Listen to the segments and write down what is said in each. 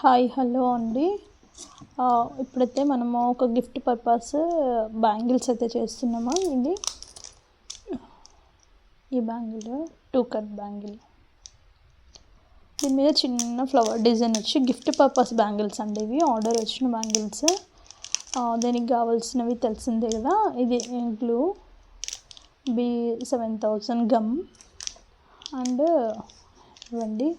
Hi hello అండి. ఇప్పుడైతే మనము ఒక గిఫ్ట్ పర్పస్ బ్యాంగిల్స్ అయితే చేస్తున్నాము. ఈ బ్యాంగిల్ 2 కట్ బ్యాంగిల్, దీని మీద చిన్న ఫ్లవర్ డిజైన్ వచ్చి గిఫ్ట్ పర్పస్ బ్యాంగిల్స్ అండి. ఇవి ఆర్డర్ వచ్చిన బ్యాంగిల్స్. దీనికి కావాల్సినవి తెలిసిందే కదా. ఇది గ్లూ, B7000 గమ్ అండ్ ఇవ్వండి.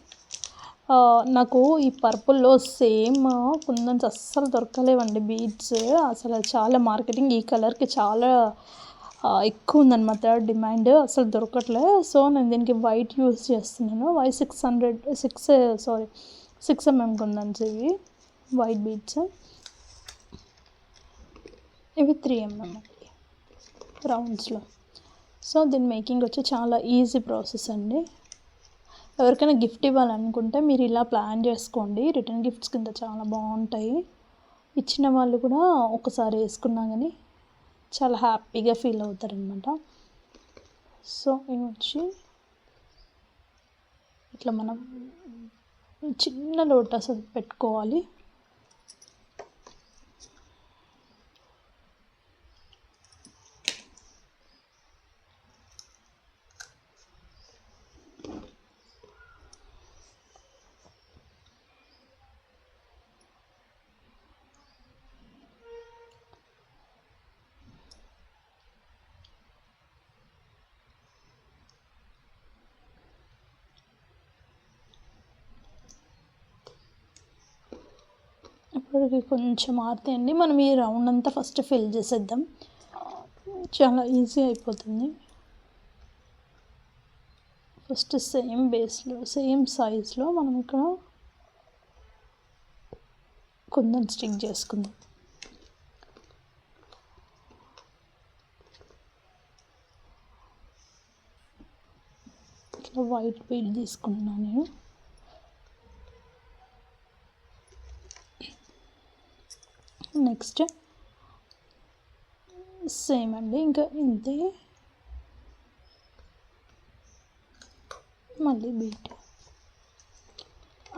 నాకు ఈ పర్పుల్లో సేమ్ కుందన్స్ అస్సలు దొరకలేవండి. బీడ్స్ అసలు చాలా మార్కెటింగ్ ఈ కలర్కి చాలా ఎక్కువ ఉందన్నమాట డిమాండ్, అసలు దొరకట్లే. సో నేను దీనికి వైట్ యూస్ చేస్తున్నాను. సిక్స్ mm కుందన్స్ ఇవి వైట్ బీడ్స్. ఇవి 3 mm రౌండ్స్లో. సో దీని మేకింగ్ వచ్చి చాలా ఈజీ ప్రాసెస్ అండి. ఎవరికైనా గిఫ్ట్ ఇవ్వాలనుకుంటే మీరు ఇలా ప్లాన్ చేసుకోండి. రిటర్న్ గిఫ్ట్స్ కింద చాలా బాగుంటాయి. ఇచ్చిన వాళ్ళు కూడా ఒకసారి వేసుకున్నా కానీ చాలా హ్యాపీగా ఫీల్ అవుతారనమాట. సో ఇవి వచ్చి ఇట్లా మనం చిన్న లోటస్ పెట్టుకోవాలి. ఇప్పటికి కొంచెం ఆరుతాయండి. మనం ఈ రౌండ్ అంతా ఫస్ట్ ఫిల్ చేసేద్దాం. చాలా ఈజీ అయిపోతుంది. ఫస్ట్ సేమ్ బేస్లో సేమ్ సైజ్లో మనం ఇక్కడ కుందన్ స్టిక్ చేసుకుందాం. ఇట్లా వైట్ బీడ్ తీసుకుంటున్నాను నేను. నెక్స్ట్ సేమ్ అండి, ఇంకా ఇంతే. మళ్ళీ బీట్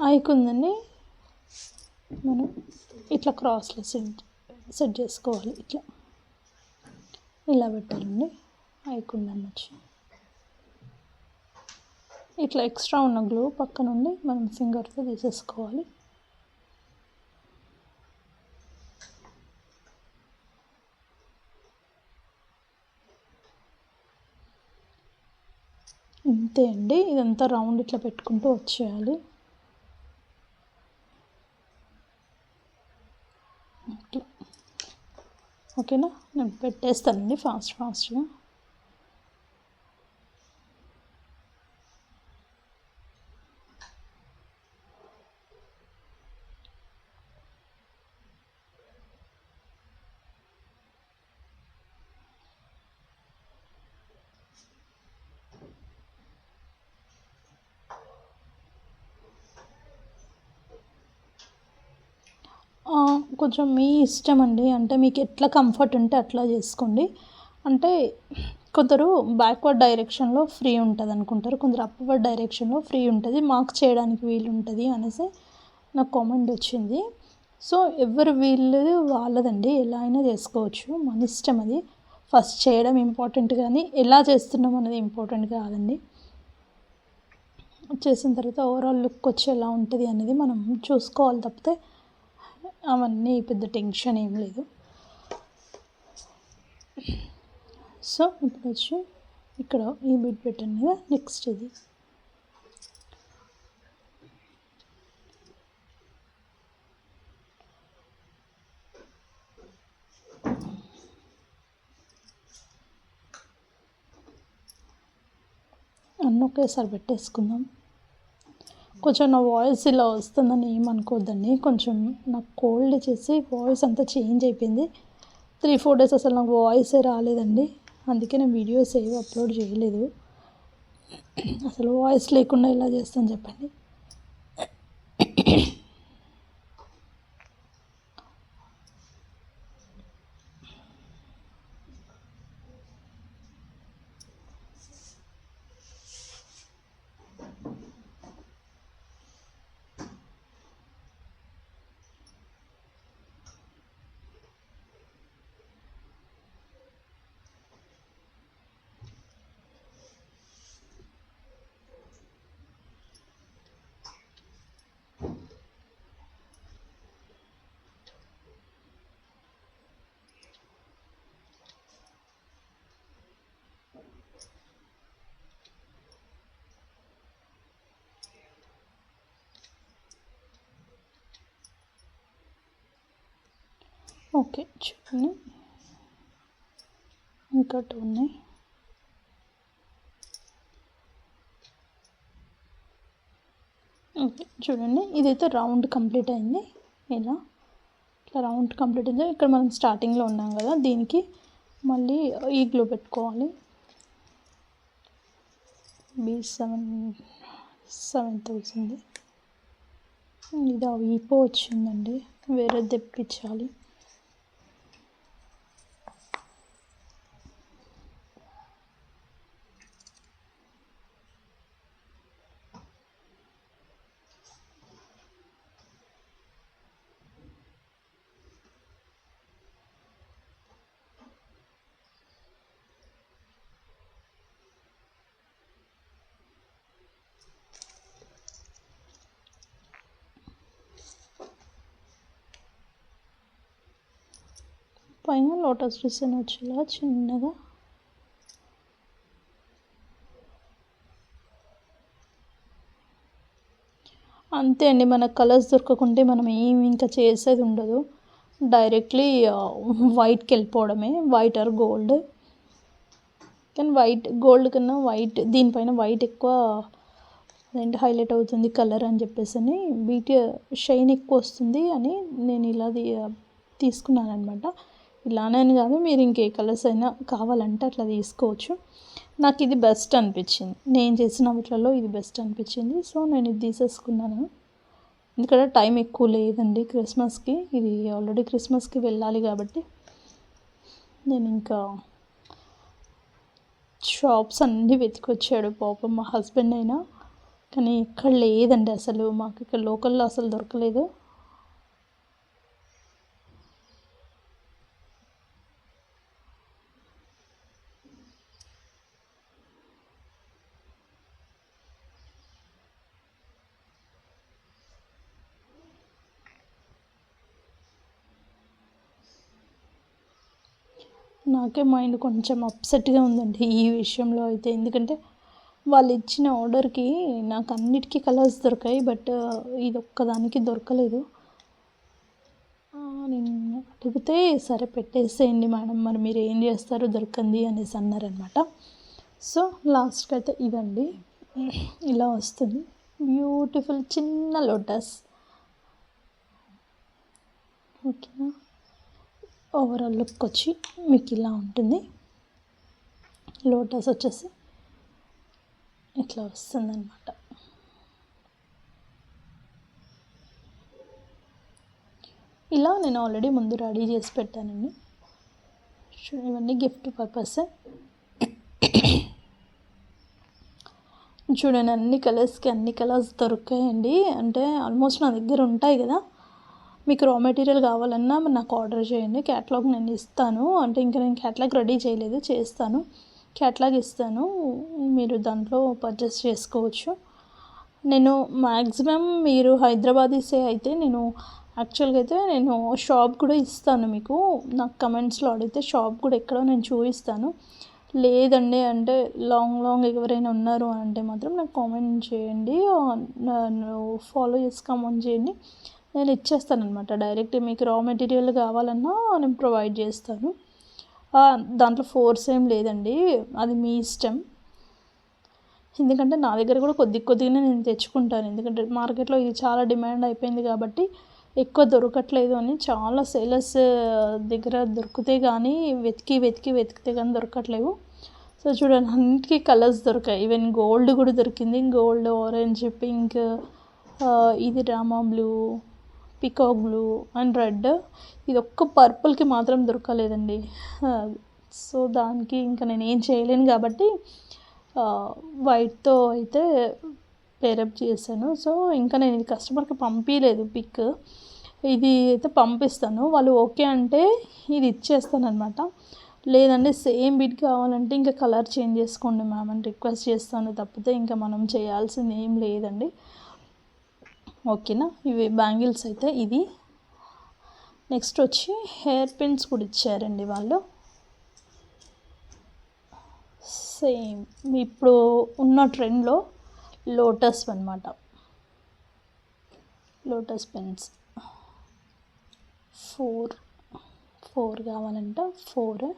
అయికుందని మనం ఇట్లా క్రాస్లో సెట్ చేసుకోవాలి. ఇలా పెట్టాలండి. అయికుందని వచ్చి ఇట్లా ఎక్స్ట్రా ఉన్న గ్లూ పక్క నుండి మనం ఫింగర్తో తీసేసుకోవాలి. ఇంతే అండి. ఇదంతా రౌండ్ ఇట్లా పెట్టుకుంటూ వచ్చేయాలి. ఓకేనా, నేను పెట్టేస్తానండి ఫాస్ట్గా. కొంచెం మీ ఇష్టం అండి, అంటే మీకు ఎట్లా కంఫర్ట్ ఉంటే అట్లా చేసుకోండి. అంటే కొందరు బ్యాక్వర్డ్ డైరెక్షన్లో ఫ్రీ ఉంటుంది అనుకుంటారు, కొందరు అప్వర్డ్ డైరెక్షన్లో ఫ్రీ ఉంటుంది, మార్క్ చేయడానికి వీలు ఉంటుంది అనేసి నాకు కామెంట్ వచ్చింది. సో ఎవరు వీళ్ళు వాళ్ళదండి, ఎలా అయినా చేసుకోవచ్చు, మన ఇష్టం అది. ఫస్ట్ చేయడం ఇంపార్టెంట్ కానీ ఎలా చేస్తున్నాం అనేది ఇంపార్టెంట్ కాదండి. చేసిన తర్వాత ఓవరాల్ లుక్ వచ్చి ఎలా ఉంటుంది అనేది మనం చూసుకోవాలి తప్పితే అవన్నీ పెద్ద టెన్షన్ ఏం లేదు. సో ఇప్పుడు వచ్చి ఇక్కడ ఈ బిట్ పెట్టాను కదా, నెక్స్ట్ ఇది అన్నీ ఒకేసారి పెట్టేసుకుందాం. కొంచెం నా వాయిస్ ఇలా వస్తుందని ఏమనుకోవద్దండి, కొంచెం నాకు కోల్డ్ చేసి వాయిస్ అంతా చేంజ్ అయిపోయింది. 3-4 డేస్ అసలు నాకు వాయిసే రాలేదండి. అందుకే నేను వీడియోస్ ఏవి అప్లోడ్ చేయలేదు. అసలు వాయిస్ లేకుండా ఎలా చేస్తాను చెప్పండి. ఓకే చూడండి, ఇంకా 2 ఉన్నాయి. ఓకే చూడండి, ఇదైతే రౌండ్ కంప్లీట్ అయింది. ఇలా ఇట్లా రౌండ్ కంప్లీట్ అయింది. ఇక్కడ మనం స్టార్టింగ్లో ఉన్నాం కదా, దీనికి మళ్ళీ ఈ గ్లూ పెట్టుకోవాలి. B7,000 ఇది వీపో వచ్చిందండి, వేరే తెప్పించాలి. పైన లోటస్ డిజైన్ వచ్చేలా చిన్నగా అంతే అండి. మనకు కలర్స్ దొరకకుంటే మనం ఏమి ఇంకా చేసేది ఉండదు, డైరెక్ట్లీ వైట్కి వెళ్ళిపోవడమే, వైట్ ఆర్ గోల్డ్. కానీ వైట్ గోల్డ్ కన్నా వైట్, దీనిపైన వైట్ ఎక్కువ అదేంటి హైలైట్ అవుతుంది కలర్ అని చెప్పేసి అని, బీటీ షైన్ ఎక్కువ వస్తుంది అని నేను ఇలా తీసుకున్నాను అనమాట. ఇలానే అని కాదు, మీరు ఇంకే కలర్స్ అయినా కావాలంటే అట్లా తీసుకోవచ్చు. నాకు ఇది బెస్ట్ అనిపించింది, నేను చేసిన వాటిలలో ఇది బెస్ట్ అనిపించింది. సో నేను ఇది తీసేసుకున్నాను. ఎందుకంటే టైం ఎక్కువ లేదండి క్రిస్మస్కి, ఇది ఆల్రెడీ క్రిస్మస్కి వెళ్ళాలి కాబట్టి నేను ఇంకా షాప్స్ అన్నీ వెతికొచ్చాడు పాపం మా హస్బెండ్ అయినా, కానీ ఇక్కడ లేదండి అసలు, మాకు ఇక్కడ లోకల్లో అసలు దొరకలేదు. నాకే మైండ్ కొంచెం అప్సెట్గా ఉందండి ఈ విషయంలో అయితే, ఎందుకంటే వాళ్ళు ఇచ్చిన ఆర్డర్కి నాకు అన్నిటికీ కలర్స్ దొరికాయి, బట్ ఇది ఒక్కదానికి దొరకలేదు. నేను అడిగితే సరే పెట్టేసేయండి మేడం, మరి మీరు ఏం చేస్తారు దొరకంది అనేసి అన్నారనమాట. సో లాస్ట్కి అయితే ఇదండి, ఇలా వస్తుంది బ్యూటిఫుల్ చిన్న లోటస్. ఓకేనా, ఓవరాల్ లుక్ వచ్చి మీకు ఇలా ఉంటుంది. లోటస్ వచ్చేసి ఇట్లా వస్తుందన్నమాట. ఇలా నేను ఆల్రెడీ ముందు రెడీ చేసి పెట్టానండి. ఇవన్నీ గిఫ్ట్ పర్పస్. చూడండి అన్ని కలర్స్కి అన్ని కలర్స్ దొరికాయండి. అంటే ఆల్మోస్ట్ నా దగ్గర ఉంటాయి కదా, మీకు రా మెటీరియల్ కావాలన్నా నాకు ఆర్డర్ చేయండి, క్యాటలాగ్ నేను ఇస్తాను. అంటే ఇంకా నేను క్యాటలాగ్ రెడీ చేయలేదు, చేస్తాను, క్యాటలాగ్ ఇస్తాను, మీరు దాంట్లో పర్చేస్ చేసుకోవచ్చు. నేను మ్యాక్సిమం మీరు హైదరాబాదీసే అయితే నేను యాక్చువల్గా అయితే నేను షాప్ కూడా ఇస్తాను మీకు, నాకు కమెంట్స్లో అడిగితే షాప్ కూడా ఎక్కడో నేను చూపిస్తాను. లేదండి అంటే లాంగ్ ఎవరైనా ఉన్నారు అంటే మాత్రం నాకు కామెంట్ చేయండి, ఫాలో చేసి కామెంట్ చేయండి, నేను ఇచ్చేస్తాను అనమాట. డైరెక్ట్ మీకు రా మెటీరియల్ కావాలన్నా నేను ప్రొవైడ్ చేస్తాను. దాంట్లో ఫోర్స్ ఏం లేదండి, అది మీ ఇష్టం. ఎందుకంటే నా దగ్గర కూడా కొద్దిగానే నేను తెచ్చుకుంటాను, ఎందుకంటే మార్కెట్లో ఇది చాలా డిమాండ్ అయిపోయింది కాబట్టి ఎక్కువ దొరకట్లేదు అని చాలా సేలర్స్ దగ్గర దొరికితే కానీ వెతికితే కానీ దొరకట్లేవు. సో చూడండి అన్నిటికీ కలర్స్ దొరికాయి, ఈవెన్ గోల్డ్ కూడా దొరికింది, గోల్డ్, ఆరెంజ్, పింక్, ఇది Rama blue, peacock blue and red. ఇది ఒక్క పర్పుల్కి మాత్రం దొరకలేదండి. సో దానికి ఇంకా నేను ఏం చేయలేను కాబట్టి వైట్తో అయితే పేరప్ చేశాను. సో ఇంకా నేను ఇది కస్టమర్కి పంపించలేదు పిక్, ఇది అయితే పంపిస్తాను, వాళ్ళు ఓకే అంటే ఇది ఇచ్చేస్తాను అనమాట. లేదంటే సేమ్ బిట్ కావాలంటే ఇంకా కలర్ చేంజ్ చేసుకోండి మ్యామ్ అని రిక్వెస్ట్ చేస్తాను, తప్పితే ఇంకా మనం చేయాల్సింది ఏం లేదండి. ఓకేనా, ఇవి బ్యాంగిల్స్ అయితే ఇది. నెక్స్ట్ వచ్చి హెయిర్ పిన్స్ కూడా ఇచ్చారండి వాళ్ళు, సేమ్ ఇప్పుడు ఉన్న ట్రెండ్లో లోటస్ అన్నమాట, లోటస్ పెన్స్ 4 4 కావాలంట 4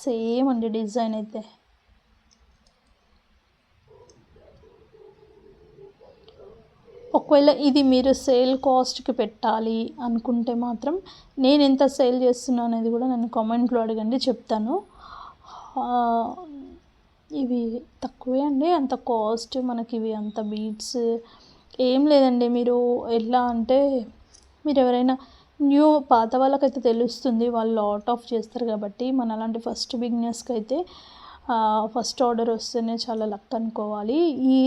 సేమ్ అండి డిజైన్ అయితే. ఒకవేళ ఇది మీరు సేల్ కాస్ట్కి పెట్టాలి అనుకుంటే మాత్రం నేను ఎంత సేల్ చేస్తున్నాను అనేది కూడా నన్ను కామెంట్లో అడగండి, చెప్తాను. ఇవి తక్కువే అండి, అంత కాస్ట్ మనకి ఇవి అంత బీడ్స్ ఏం లేదండి. మీరు ఎలా అంటే మీరు ఎవరైనా పాత వాళ్ళకైతే తెలుస్తుంది, వాళ్ళు లాట్ ఆఫ్ చేస్తారు కాబట్టి. మన అలాంటి ఫస్ట్ బిగినర్స్కి అయితే ఫస్ట్ ఆర్డర్ వస్తేనే చాలా లక్ అనుకోవాలి.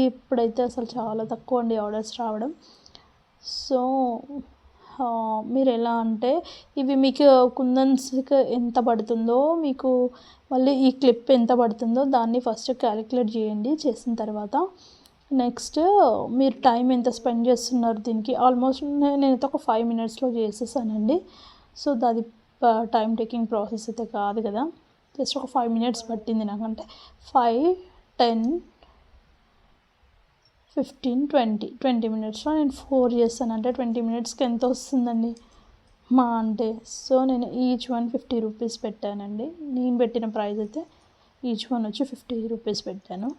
ఇప్పుడైతే అసలు చాలా తక్కువ అండి ఆర్డర్స్ రావడం. సో మీరు ఎలా అంటే ఇవి మీకు కుందన్స్కి ఎంత పడుతుందో, మీకు మళ్ళీ ఈ క్లిప్ ఎంత పడుతుందో దాన్ని ఫస్ట్ క్యాలిక్యులేట్ చేయండి. చేసిన తర్వాత నెక్స్ట్ మీరు టైం ఎంత స్పెండ్ చేస్తున్నారు దీనికి. ఆల్మోస్ట్ నేనైతే ఒక 5 minutesలో చేసేసానండి. సో అది టైం టేకింగ్ ప్రాసెస్ అయితే కాదు కదా, జస్ట్ ఒక 5 minutes పట్టింది నాకంటే. 5, 10, 15, 20 minutesలో నేను 4 చేస్తాను. అంటే 20 minutesకి ఎంత వస్తుందండి మా అంటే. సో నేను ఈచ్ వన్ 50 rupees పెట్టానండి. నేను పెట్టిన ప్రైస్ అయితే ఈచ్ వన్ వచ్చి 50 rupees పెట్టాను.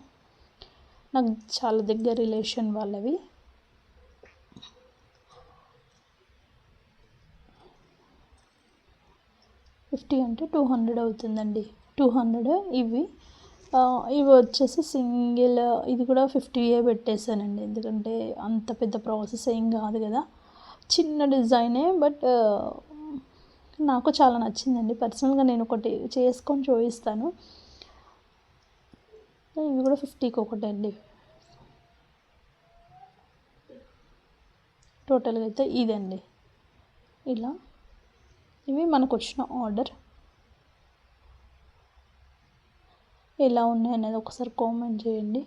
నాకు చాలా దగ్గర రిలేషన్ వాళ్ళవి. $50 అంటే 200 అవుతుందండి. 200 ఇవి వచ్చేసి సింగిల్ ఇది కూడా 50 పెట్టేశానండి. ఎందుకంటే అంత పెద్ద ప్రాసెస్ ఏం కాదు కదా, చిన్న డిజైనే. బట్ నాకు చాలా నచ్చిందండి. పర్సనల్గా నేను ఒకటి చేసుకొని చూపిస్తాను. ఇవి కూడా 50కి ఒకటే అండి. టోటల్గా అయితే ఇదండి. ఇలా ఇవి మనకు వచ్చిన ఆర్డర్. ఎలా ఉన్నాయి అనేది ఒకసారి కామెంట్ చేయండి,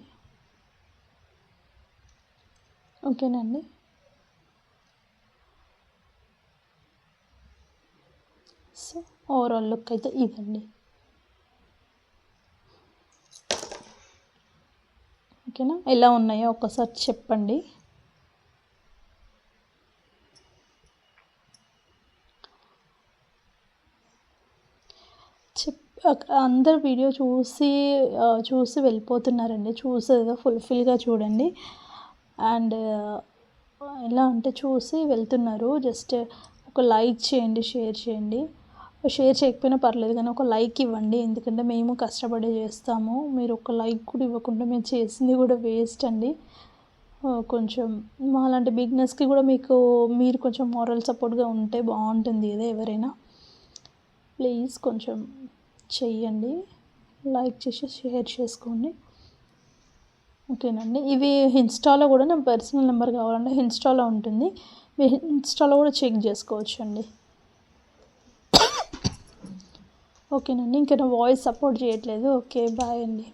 ఓకేనండి. సో ఓవరాల్ లుక్ అయితే ఇదండి, ఓకేనా. ఎలా ఉన్నాయో ఒకసారి చెప్పండి. అందరు వీడియో చూసి వెళ్ళిపోతున్నారండి. చూసేదో ఫుల్ఫిల్గా చూడండి. అండ్ ఎలా అంటే చూసి వెళ్తున్నారు. జస్ట్ ఒక లైక్ చేయండి, షేర్ చేయండి. షేర్ చేయకపోయినా పర్లేదు కానీ ఒక లైక్ ఇవ్వండి. ఎందుకంటే మేము కష్టపడి చేస్తాము. మీరు ఒక లైక్ కూడా ఇవ్వకుండా మేము చేసింది కూడా వేస్ట్ అండి. కొంచెం మాలాంటి బిగినర్స్కి కూడా మీరు కొంచెం మోరల్ సపోర్ట్గా ఉంటే బాగుంటుంది కదా. ఎవరైనా ప్లీజ్ కొంచెం చెయ్యండి, లైక్ చేసి షేర్ చేసుకోండి, ఓకేనండి. ఇవి ఇన్స్టాలో కూడా నా పర్సనల్ నెంబర్ కావాలంటే ఇన్స్టాలో ఉంటుంది, మీరు ఇన్స్టాలో కూడా చెక్ చేసుకోవచ్చు అండి, ఓకేనండి. ఇంకా నా వాయిస్ సపోర్ట్ చేయట్లేదు. ఓకే, బాయ్ అండి.